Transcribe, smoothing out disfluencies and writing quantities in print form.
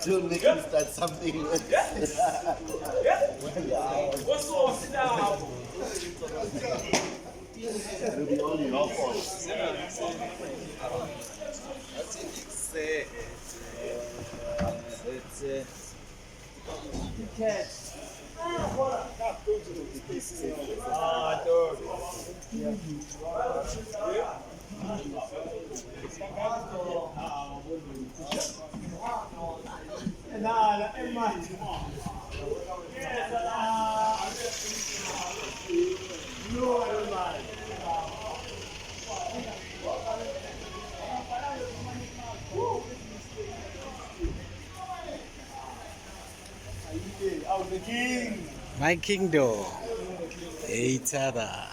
Don't make me start something. It'll be all your fault. My kingdom. Each other.